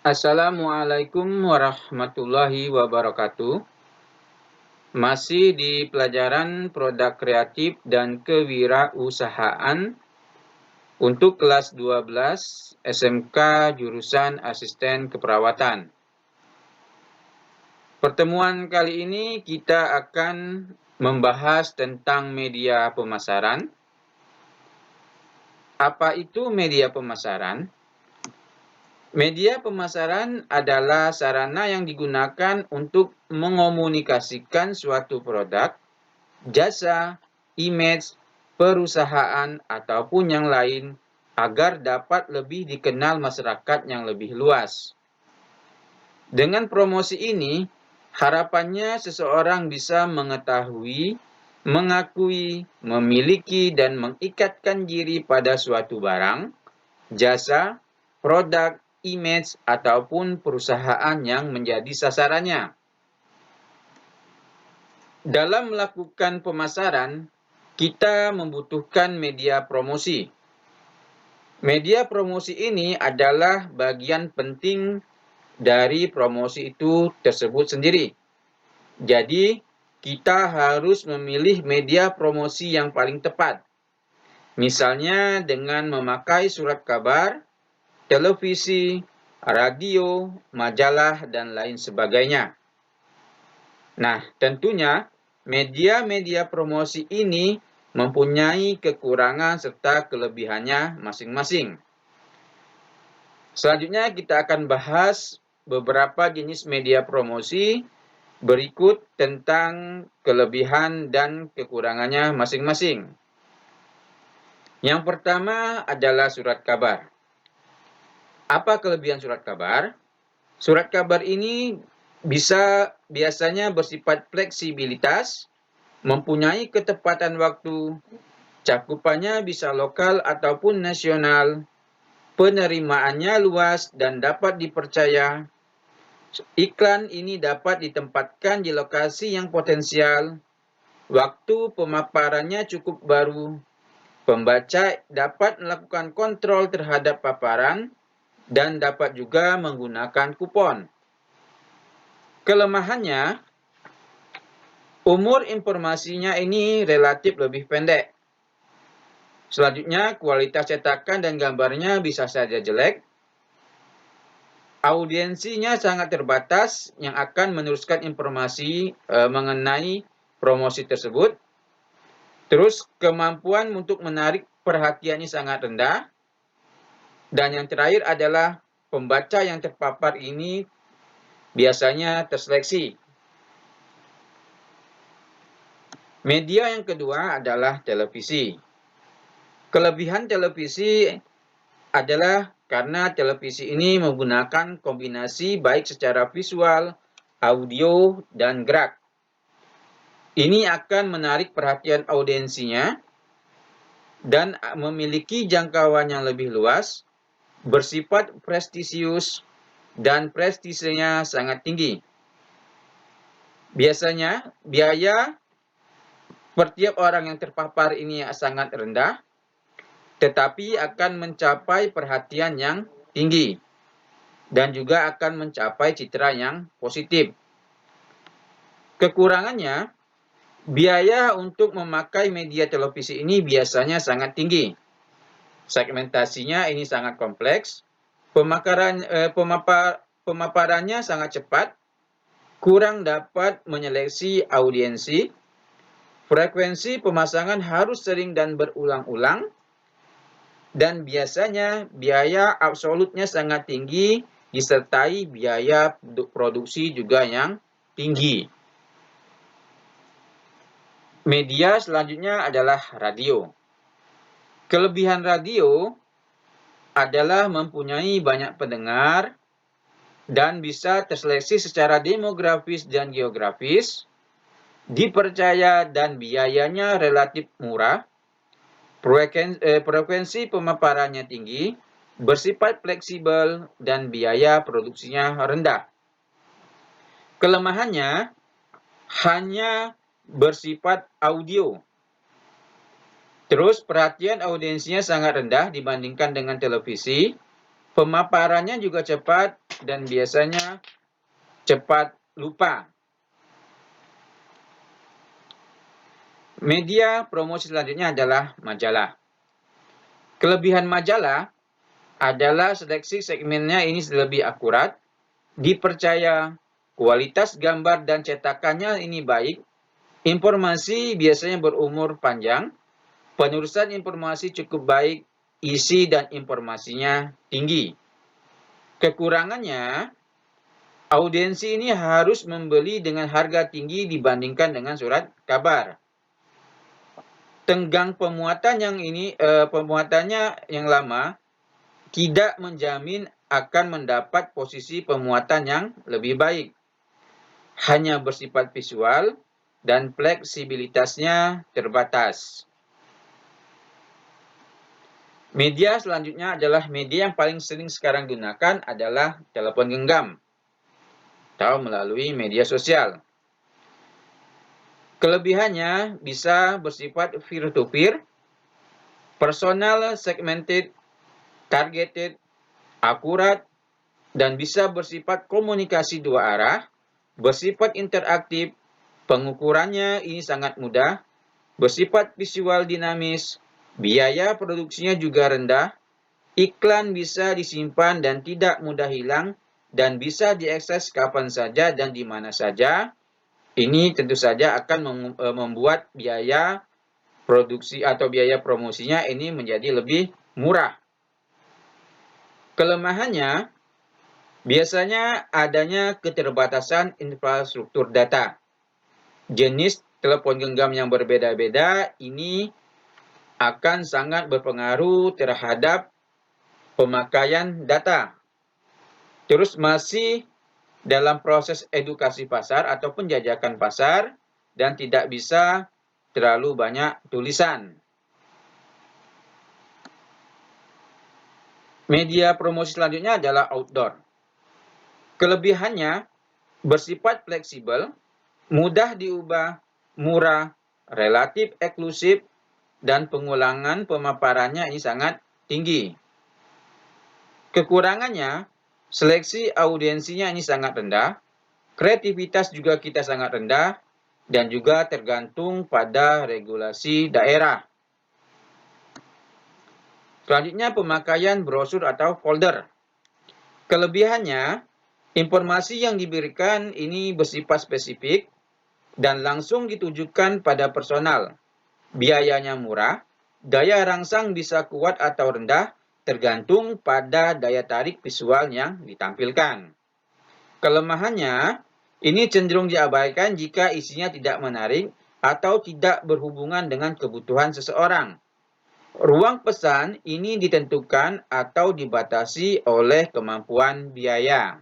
Assalamualaikum warahmatullahi wabarakatuh. Masih di pelajaran produk kreatif dan kewirausahaan untuk kelas 12 SMK jurusan Asisten Keperawatan. Pertemuan kali ini kita akan membahas tentang media pemasaran. Apa itu media pemasaran? Media pemasaran adalah sarana yang digunakan untuk mengomunikasikan suatu produk, jasa, image, perusahaan, ataupun yang lain agar dapat lebih dikenal masyarakat yang lebih luas. Dengan promosi ini, harapannya seseorang bisa mengetahui, mengakui, memiliki, dan mengikatkan diri pada suatu barang, jasa, produk, image, ataupun perusahaan yang menjadi sasarannya. Dalam melakukan pemasaran, kita membutuhkan media promosi. Media promosi ini adalah bagian penting dari promosi itu tersebut sendiri. Jadi, kita harus memilih media promosi yang paling tepat. Misalnya dengan memakai surat kabar, televisi, radio, majalah, dan lain sebagainya. Nah, tentunya media-media promosi ini mempunyai kekurangan serta kelebihannya masing-masing. Selanjutnya kita akan bahas beberapa jenis media promosi berikut tentang kelebihan dan kekurangannya masing-masing. Yang pertama adalah surat kabar. Apa kelebihan surat kabar? Surat kabar ini biasanya bersifat fleksibilitas, mempunyai ketepatan waktu, cakupannya bisa lokal ataupun nasional, penerimaannya luas dan dapat dipercaya. Iklan ini dapat ditempatkan di lokasi yang potensial, waktu pemaparannya cukup baru, pembaca dapat melakukan kontrol terhadap paparan, dan dapat juga menggunakan kupon. Kelemahannya, umur informasinya ini relatif lebih pendek. Selanjutnya, kualitas cetakan dan gambarnya bisa saja jelek. Audiensinya sangat terbatas yang akan meneruskan informasi mengenai promosi tersebut. Terus, kemampuan untuk menarik perhatiannya sangat rendah. Dan yang terakhir adalah pembaca yang terpapar ini biasanya terseleksi. Media yang kedua adalah televisi. Kelebihan televisi adalah karena televisi ini menggunakan kombinasi baik secara visual, audio, dan gerak. Ini akan menarik perhatian audiensinya dan memiliki jangkauan yang lebih luas, bersifat prestisius, dan prestisenya sangat tinggi. Biasanya, biaya per tiap orang yang terpapar ini sangat rendah, tetapi akan mencapai perhatian yang tinggi dan juga akan mencapai citra yang positif. Kekurangannya, biaya untuk memakai media televisi ini biasanya sangat tinggi. Segmentasinya ini sangat kompleks, pemaparannya sangat cepat, kurang dapat menyeleksi audiensi, frekuensi pemasangan harus sering dan berulang-ulang, dan biasanya biaya absolutnya sangat tinggi disertai biaya produksi juga yang tinggi. Media selanjutnya adalah radio. Kelebihan radio adalah mempunyai banyak pendengar dan bisa terseleksi secara demografis dan geografis, dipercaya dan biayanya relatif murah, frekuensi pemaparannya tinggi, bersifat fleksibel, dan biaya produksinya rendah. Kelemahannya hanya bersifat audio. Terus perhatian audiensinya sangat rendah dibandingkan dengan televisi. Pemaparannya juga cepat dan biasanya cepat lupa. Media promosi selanjutnya adalah majalah. Kelebihan majalah adalah seleksi segmennya ini lebih akurat, dipercaya, kualitas gambar dan cetakannya ini baik, informasi biasanya berumur panjang, penulisan informasi cukup baik, isi dan informasinya tinggi. Kekurangannya, audiensi ini harus membeli dengan harga tinggi dibandingkan dengan surat kabar. Tenggang pemuatannya yang lama tidak menjamin akan mendapat posisi pemuatan yang lebih baik. Hanya bersifat visual dan fleksibilitasnya terbatas. Media selanjutnya adalah media yang paling sering sekarang digunakan adalah telepon genggam atau melalui media sosial. Kelebihannya bisa bersifat peer-to-peer, personal, segmented, targeted, akurat, dan bisa bersifat komunikasi dua arah, bersifat interaktif, pengukurannya ini sangat mudah, bersifat visual dinamis, biaya produksinya juga rendah, iklan bisa disimpan dan tidak mudah hilang, dan bisa diakses kapan saja dan di mana saja. Ini tentu saja akan membuat biaya produksi atau biaya promosinya ini menjadi lebih murah. Kelemahannya, biasanya adanya keterbatasan infrastruktur data. Jenis telepon genggam yang berbeda-beda ini akan sangat berpengaruh terhadap pemakaian data. Terus masih dalam proses edukasi pasar atau penjajakan pasar dan tidak bisa terlalu banyak tulisan. Media promosi selanjutnya adalah outdoor. Kelebihannya bersifat fleksibel, mudah diubah, murah, relatif eksklusif, dan pengulangan pemaparannya ini sangat tinggi. Kekurangannya, seleksi audiensinya ini sangat rendah, kreativitas juga kita sangat rendah, dan juga tergantung pada regulasi daerah. Selanjutnya pemakaian brosur atau folder. Kelebihannya, informasi yang diberikan ini bersifat spesifik dan langsung ditujukan pada personal. Biayanya murah, daya rangsang bisa kuat atau rendah, tergantung pada daya tarik visual yang ditampilkan. Kelemahannya, ini cenderung diabaikan jika isinya tidak menarik atau tidak berhubungan dengan kebutuhan seseorang. Ruang pesan ini ditentukan atau dibatasi oleh kemampuan biaya.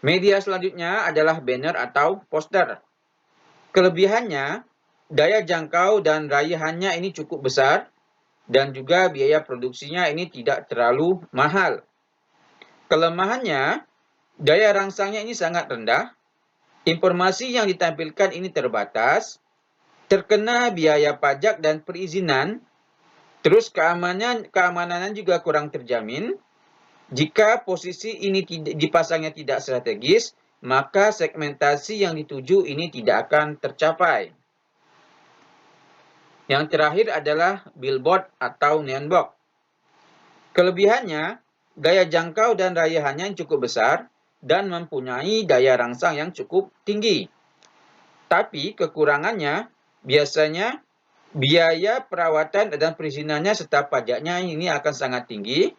Media selanjutnya adalah banner atau poster. Kelebihannya, daya jangkau dan raihannya ini cukup besar, dan juga biaya produksinya ini tidak terlalu mahal. Kelemahannya, daya rangsangnya ini sangat rendah, informasi yang ditampilkan ini terbatas, terkena biaya pajak dan perizinan, terus keamanan juga kurang terjamin. Jika posisi ini dipasangnya tidak strategis, maka segmentasi yang dituju ini tidak akan tercapai. Yang terakhir adalah billboard atau neon box. Kelebihannya, daya jangkau dan raihannya cukup besar dan mempunyai daya rangsang yang cukup tinggi. Tapi kekurangannya, biasanya biaya perawatan dan perizinannya serta pajaknya ini akan sangat tinggi.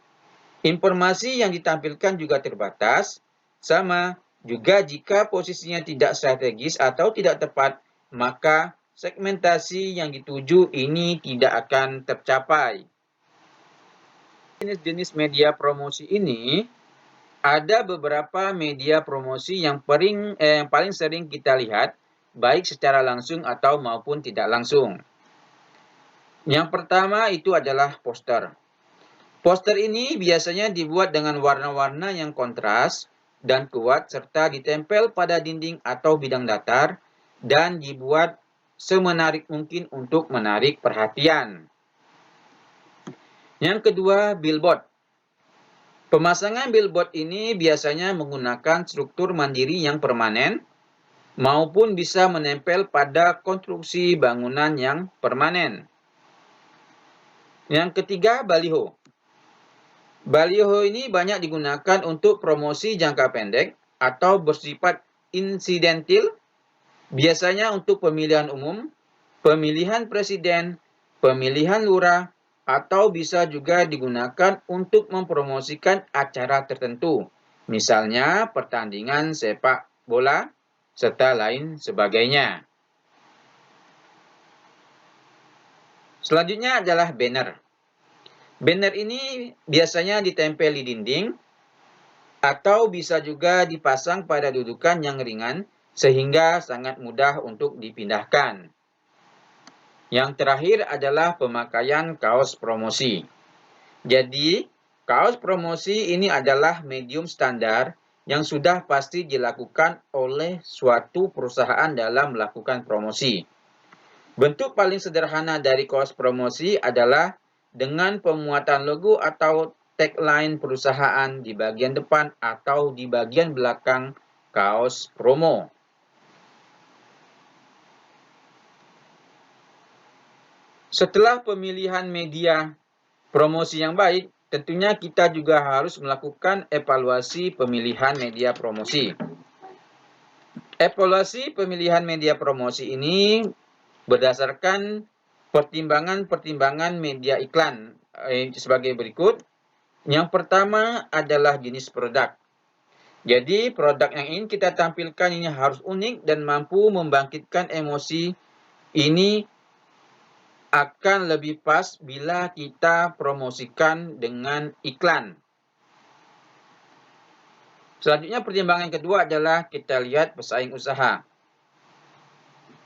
Informasi yang ditampilkan juga terbatas. Sama juga jika posisinya tidak strategis atau tidak tepat, maka segmentasi yang dituju ini tidak akan tercapai. Jenis-jenis media promosi ini, ada beberapa media promosi yang paling sering kita lihat, baik secara langsung atau maupun tidak langsung. Yang pertama itu adalah poster. Poster ini biasanya dibuat dengan warna-warna yang kontras dan kuat serta ditempel pada dinding atau bidang datar dan dibuat semenarik mungkin untuk menarik perhatian. Yang kedua, billboard. Pemasangan billboard ini biasanya menggunakan struktur mandiri yang permanen maupun bisa menempel pada konstruksi bangunan yang permanen. Yang ketiga, baliho. Baliho ini banyak digunakan untuk promosi jangka pendek atau bersifat insidentil, biasanya untuk pemilihan umum, pemilihan presiden, pemilihan lurah, atau bisa juga digunakan untuk mempromosikan acara tertentu, misalnya pertandingan sepak bola, serta lain sebagainya. Selanjutnya adalah banner. Banner ini biasanya ditempel di dinding, atau bisa juga dipasang pada dudukan yang ringan, sehingga sangat mudah untuk dipindahkan. Yang terakhir adalah pemakaian kaos promosi. Jadi, kaos promosi ini adalah medium standar yang sudah pasti dilakukan oleh suatu perusahaan dalam melakukan promosi. Bentuk paling sederhana dari kaos promosi adalah dengan pemuatan logo atau tagline perusahaan di bagian depan atau di bagian belakang kaos promo. Setelah pemilihan media promosi yang baik, tentunya kita juga harus melakukan evaluasi pemilihan media promosi. Evaluasi pemilihan media promosi ini berdasarkan pertimbangan-pertimbangan media iklan sebagai berikut. Yang pertama adalah jenis produk. Jadi, produk yang ingin kita tampilkan ini harus unik dan mampu membangkitkan emosi. Ini akan lebih pas bila kita promosikan dengan iklan. Selanjutnya, pertimbangan kedua adalah kita lihat pesaing usaha.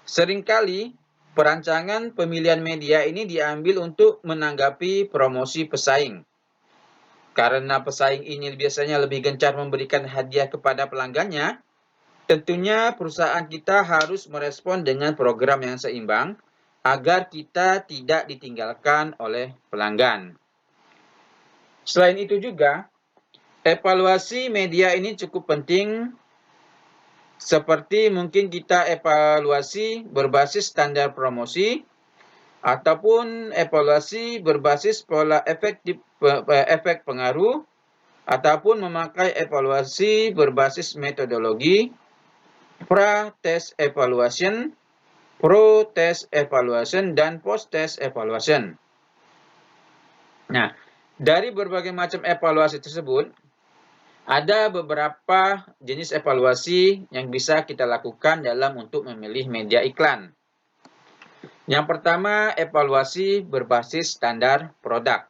Seringkali perancangan pemilihan media ini diambil untuk menanggapi promosi pesaing. Karena pesaing ini biasanya lebih gencar memberikan hadiah kepada pelanggannya, tentunya perusahaan kita harus merespon dengan program yang seimbang agar kita tidak ditinggalkan oleh pelanggan. Selain itu juga, evaluasi media ini cukup penting, seperti mungkin kita evaluasi berbasis standar promosi, ataupun evaluasi berbasis pola efek pengaruh, ataupun memakai evaluasi berbasis metodologi pra-test evaluation, pro-test evaluation, dan post-test evaluation. Nah, dari berbagai macam evaluasi tersebut, ada beberapa jenis evaluasi yang bisa kita lakukan dalam untuk memilih media iklan. Yang pertama, evaluasi berbasis standar produk.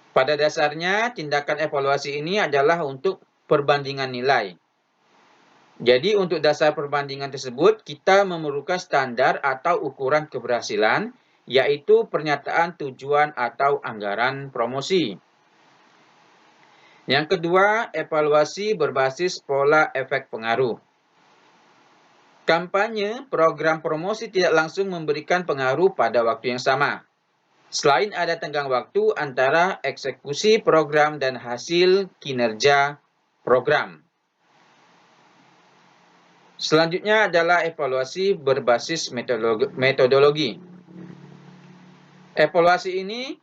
Pada dasarnya, tindakan evaluasi ini adalah untuk perbandingan nilai. Jadi untuk dasar perbandingan tersebut, kita memerlukan standar atau ukuran keberhasilan, yaitu pernyataan tujuan atau anggaran promosi. Yang kedua, evaluasi berbasis pola efek pengaruh. Kampanye program promosi tidak langsung memberikan pengaruh pada waktu yang sama. Selain ada tenggang waktu antara eksekusi program dan hasil kinerja program. Selanjutnya adalah evaluasi berbasis metodologi. Evaluasi ini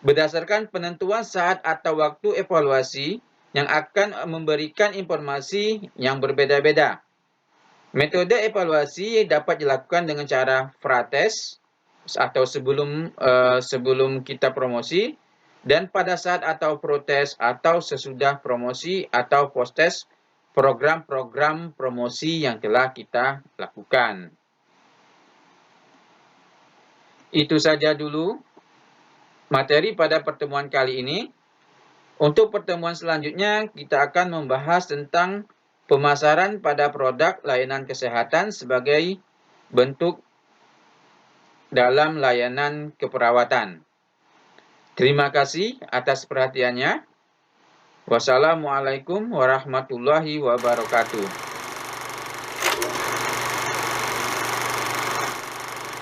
berdasarkan penentuan saat atau waktu evaluasi yang akan memberikan informasi yang berbeda-beda. Metode evaluasi dapat dilakukan dengan cara pra-test atau sebelum kita promosi, dan pada saat atau pro-test atau sesudah promosi atau post-test program-program promosi yang telah kita lakukan. Itu saja dulu materi pada pertemuan kali ini. Untuk pertemuan selanjutnya, kita akan membahas tentang pemasaran pada produk layanan kesehatan sebagai bentuk dalam layanan keperawatan. Terima kasih atas perhatiannya. Wassalamualaikum warahmatullahi wabarakatuh.